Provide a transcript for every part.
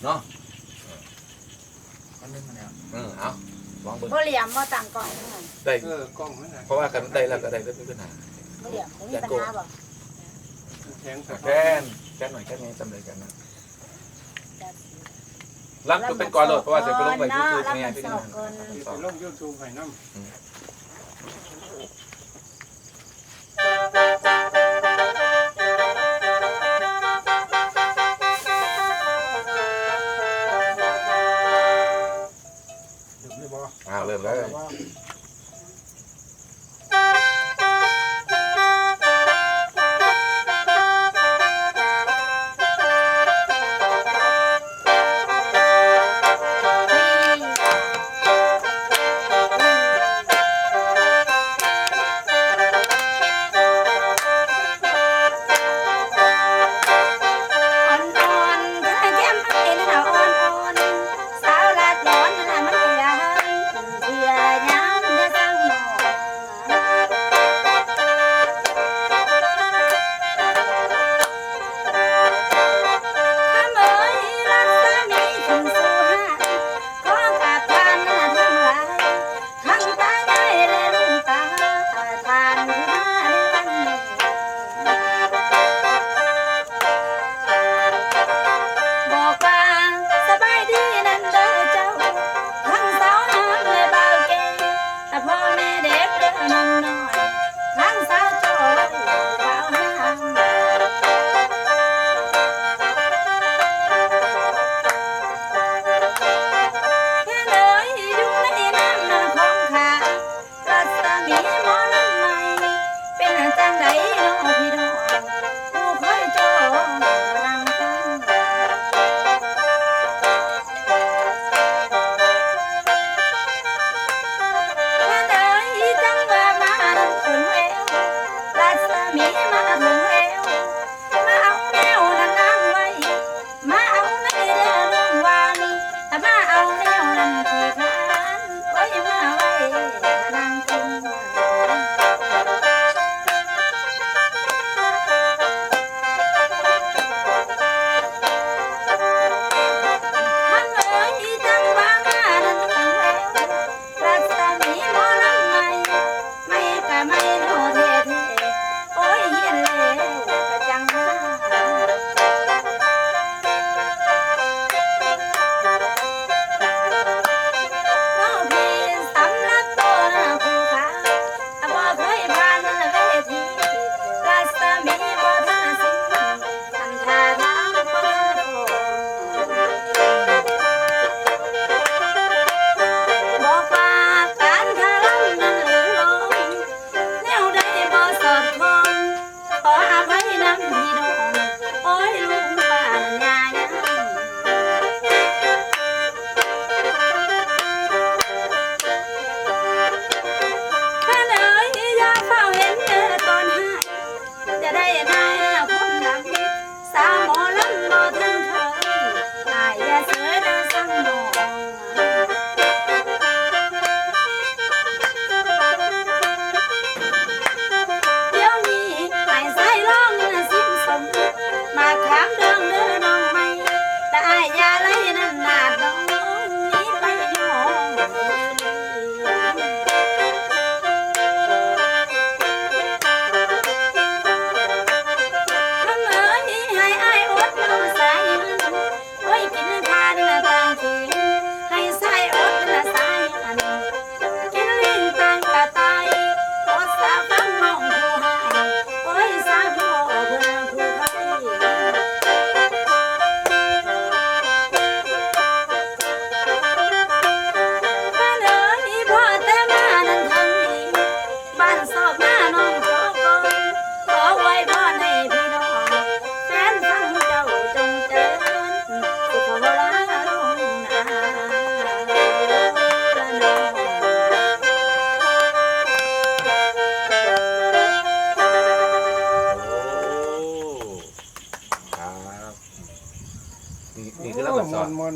เนาะอันนึงมันเนี่ยเอาลองเบิ่ง บ่เหลี่ยมบ่ต่างกล่องนั่น ได้ กล้องนั่นน่ะ เพราะว่ากันได้แล้วก็ได้ไม่เป็นปัญหา บ่เหลี่ยมบ่มีปัญหาบ่ แข็ง แค่หน่อยแค่นี้จำเลยกันนะรับจุดเป็นก่อนเลยเพราะว่าจะไปลงไปยูทูบเนี่ยพี่น้อง ไปลง YouTube ให้นำเริ่มแล้ว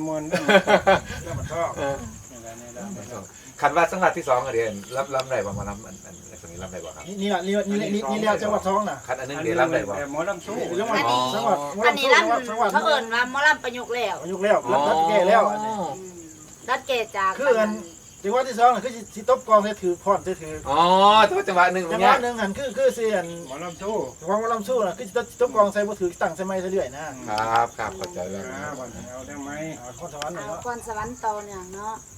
มวนแล้วมันชอบ แล้วในด้านในด้าน คันว่าสังหวัดที่2ก็เรียนรับได้บ่มารับอันสมัยรับได้บ่ครับ นี่ล่ะนี่แล้วจังหวัดท้องน่ะ คันอันนึงเรียนรับได้บ่ หมอลำสู้ จังหวัดจังหวัด อันนี้ล่ำเขาเอิ้นว่าหมอลำประยุกต์แล้ว อายุแล้วรัดแก่แล้วอันนี้ รัดเกตจาก คืออันจังหวัดที่2น่ะคือสิตบกองใส่ถือพรใส่ถือ อ๋อจังหวะนึง จังห เนี่ วั ย ดนึงหันคือสิอัน หมอลำสู้ จังหวัดลำสู้น่ะคือสิตบกองใส่บ่ถือตั้งใส่ไม้ซะเรื่อยนะครับ เข้าใจแล้ว วันเอาได้ไหม เอาคนสวรรค์ เอา เนาะ คอนสวรรค์โตเนี่ยเนาะ ค